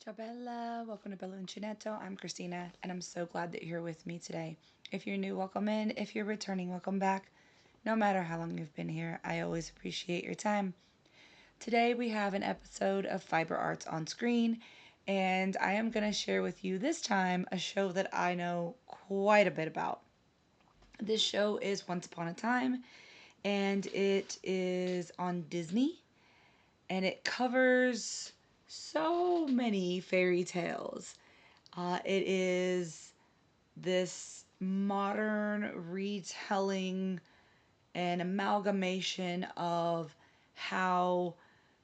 Ciao Bella, welcome to Bella Uncinetto. I'm Christina and I'm so glad that you're with me today. If you're new, welcome in. If you're returning, welcome back. No matter how long you've been here, I always appreciate your time. Today we have an episode of Fiber Arts on screen, and I am going to share with you this time a show that I know quite a bit about. This show is Once Upon a Time, and it is on Disney, and it covers so many fairy tales. It is this modern retelling and amalgamation of how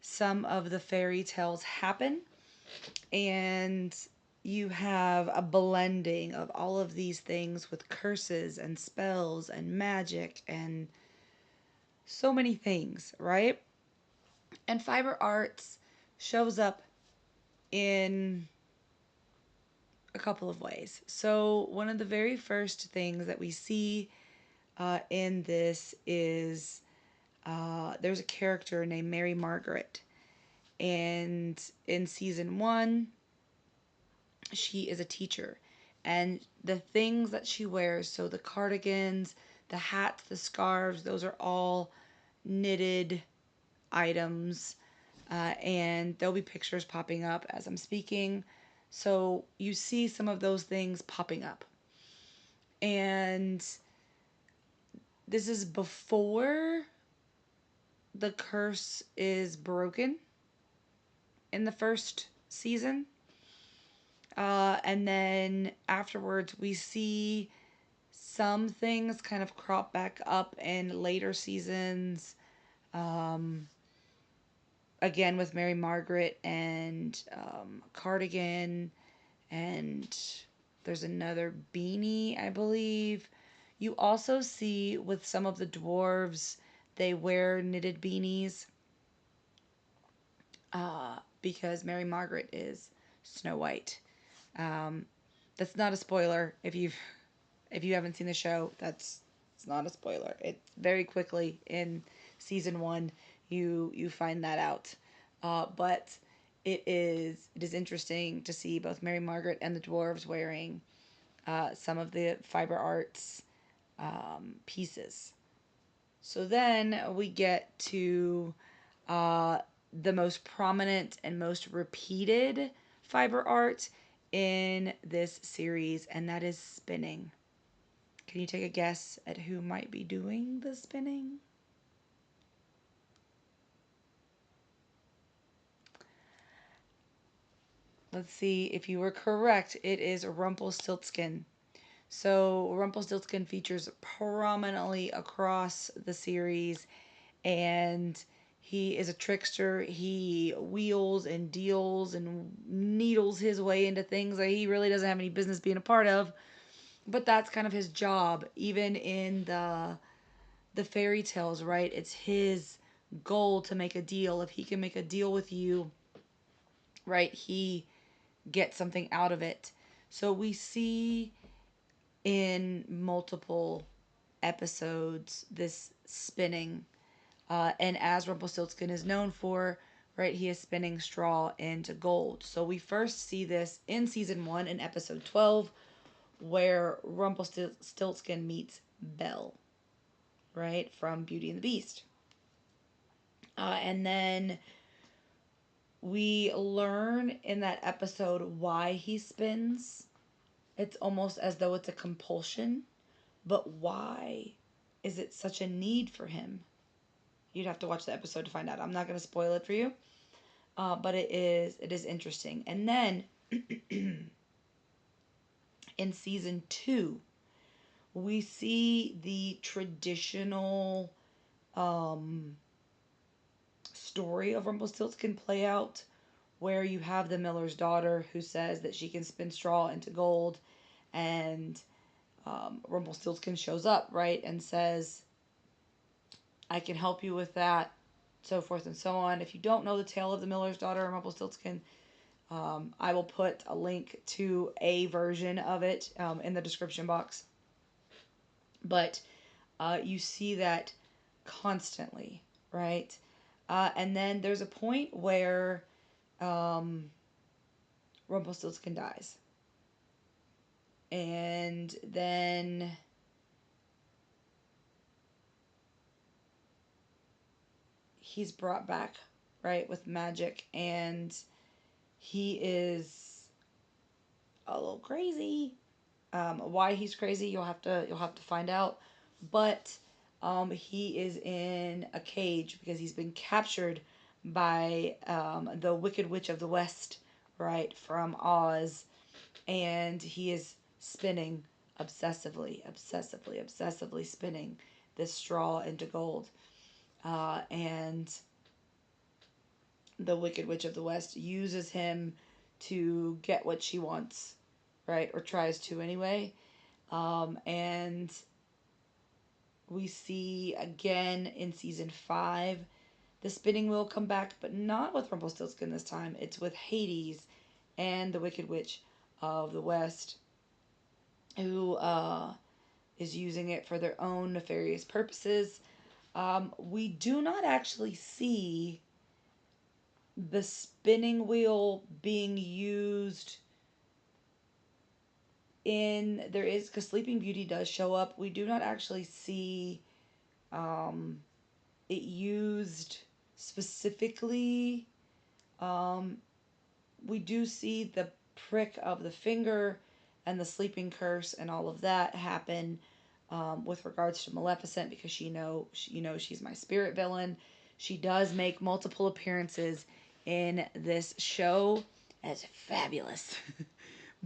some of the fairy tales happen, and you have a blending of all of these things with curses and spells and magic and so many things, right? And fiber arts shows up in a couple of ways. So, one of the very first things that we see in this is there's a character named Mary Margaret. And in season one, she is a teacher. And the things that she wears, so the cardigans, the hats, the scarves, those are all knitted items. And there'll be pictures popping up as I'm speaking. So you see some of those things popping up. And this is before the curse is broken in the first season. And then afterwards, we see some things kind of crop back up in later seasons. Um, Again, with Mary Margaret and Cardigan, and there's another beanie, I believe. You also see with some of the dwarves, they wear knitted beanies because Mary Margaret is Snow White. Um, that's not a spoiler if you haven't seen the show. It's not a spoiler. It very quickly in season one you find that out. But it is interesting to see both Mary Margaret and the dwarves wearing some of the fiber arts pieces. So then we get to uh, the most prominent and most repeated fiber art in this series, and that is spinning. Can you take a guess at who might be doing the spinning? Let's see if you were correct. It is Rumpelstiltskin. So Rumpelstiltskin features prominently across the series, and he is a trickster. He wheels and deals and needles his way into things that he really doesn't have any business being a part of. But that's kind of his job, even in the fairy tales, right? It's his goal to make a deal. If he can make a deal with you, right, he gets something out of it. So we see in multiple episodes this spinning. And as Rumpelstiltskin is known for, right, he is spinning straw into gold. So we first see this in season one in episode 12, where Rumpelstiltskin meets Belle, right, from Beauty and the Beast. And then we learn in that episode why he spins. It's almost as though it's a compulsion, but why is it such a need for him? You'd have to watch the episode to find out. I'm not going to spoil it for you, but it is interesting. And then in season two, we see the traditional um, story of Rumpelstiltskin play out, where you have the miller's daughter who says that she can spin straw into gold, and Rumpelstiltskin shows up, right, and says, I can help you with that, so forth and so on. If you don't know the tale of the miller's daughter and Rumpelstiltskin, I will put a link to a version of it in the description box. But you see that constantly, right? And then there's a point where um, Rumpelstiltskin dies. And then he's brought back, right, with magic, and he is a little crazy. Why he's crazy, you'll have to find out. But he is in a cage because he's been captured by the Wicked Witch of the West, right, from Oz, and he is spinning obsessively spinning this straw into gold. And the Wicked Witch of the West uses him to get what she wants, right? Or tries to anyway. And we see again in season 5 the spinning wheel come back, but not with Rumpelstiltskin this time. It's with Hades and the Wicked Witch of the West, who is using it for their own nefarious purposes. We do not actually see the spinning wheel being used in there is because Sleeping Beauty does show up. We do not actually see it used specifically. Um, we do see the prick of the finger and the sleeping curse and all of that happen with regards to Maleficent because she's my spirit villain. She does make multiple appearances in this show as fabulous.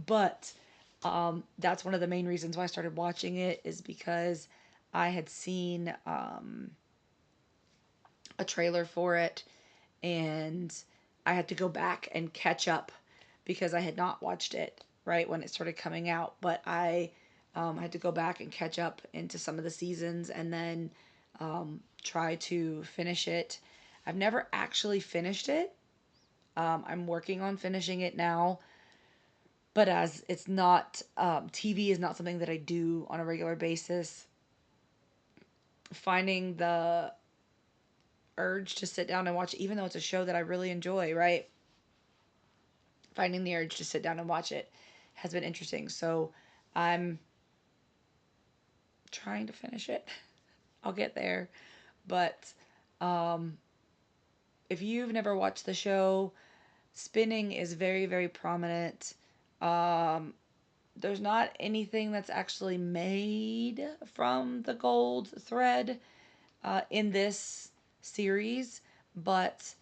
But that's one of the main reasons why I started watching it is because I had seen a trailer for it, and I had to go back and catch up because I had not watched it right when it started coming out. But I had to go back and catch up into some of the seasons and then try to finish it. I've never actually finished it. I'm working on finishing it now, but as it's not TV is not something that I do on a regular basis. Finding the urge to sit down and watch, even though it's a show that I really enjoy, right? Finding the urge to sit down and watch it has been interesting. So I'm trying to finish it. I'll get there. But if you've never watched the show, spinning is very, very prominent. There's not anything that's actually made from the gold thread in this series, but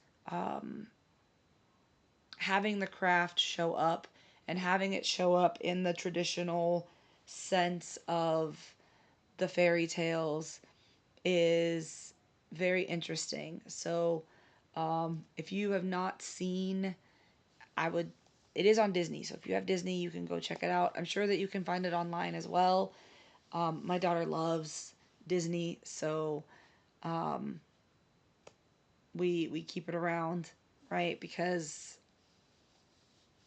having the craft show up and having it show up in the traditional sense of the fairy tales is very interesting. So, if you have not seen, I would. It is on Disney, so if you have Disney, you can go check it out. I'm sure that you can find it online as well. My daughter loves Disney, so we keep it around, right? Because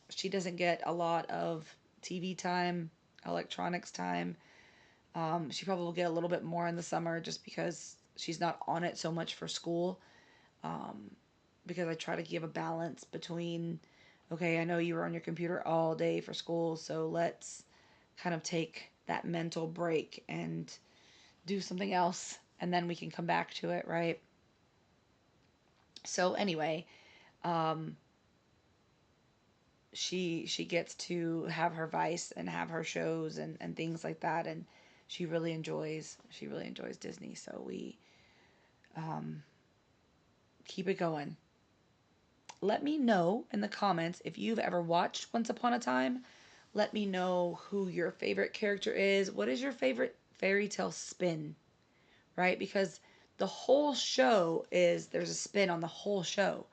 she doesn't get a lot of TV time, electronics time. She probably will get a little bit more in the summer just because she's not on it so much for school. Because I try to give a balance between, okay, I know you were on your computer all day for school, so let's kind of take that mental break and do something else, and then we can come back to it, right? So anyway, um, she gets to have her vice and have her shows and things like that, and she really enjoys Disney, so we um, keep it going. Let me know in the comments if you've ever watched Once Upon a Time. Let me know who your favorite character is. What is your favorite fairy tale spin, right? Because the whole show is there's a spin on the whole show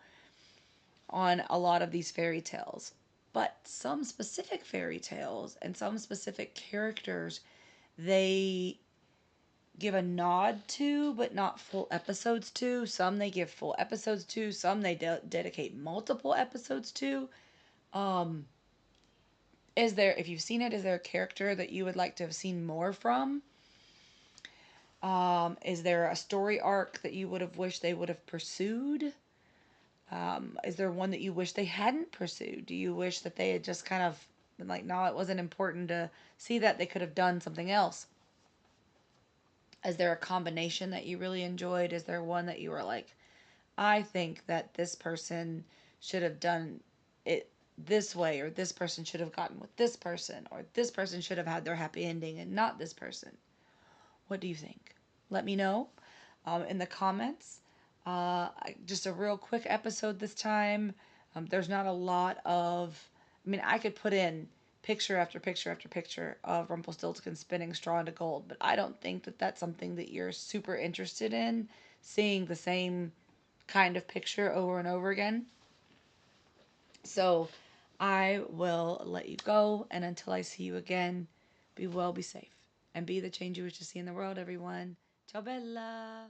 on a lot of these fairy tales. But some specific fairy tales and some specific characters, they give a nod to, but not full episodes to. Some they give full episodes to. Some they dedicate multiple episodes to. Um, if you've seen it, is there a character that you would like to have seen more from? Is there a story arc that you would have wished they would have pursued? Is there one that you wish they hadn't pursued? Do you wish that they had just kind of been like, no, it wasn't important to see that, they could have done something else? Is there a combination that you really enjoyed? Is there one that you were like, I think that this person should have done it this way, or this person should have gotten with this person, or this person should have had their happy ending and not this person? What do you think? Let me know in the comments. Just a real quick episode this time. There's not a lot of. I mean, I could put in picture after picture after picture of Rumpelstiltskin spinning straw into gold, but I don't think that that's something that you're super interested in, seeing the same kind of picture over and over again. So I will let you go, and until I see you again, be well, be safe, and be the change you wish to see in the world, everyone. Ciao bella!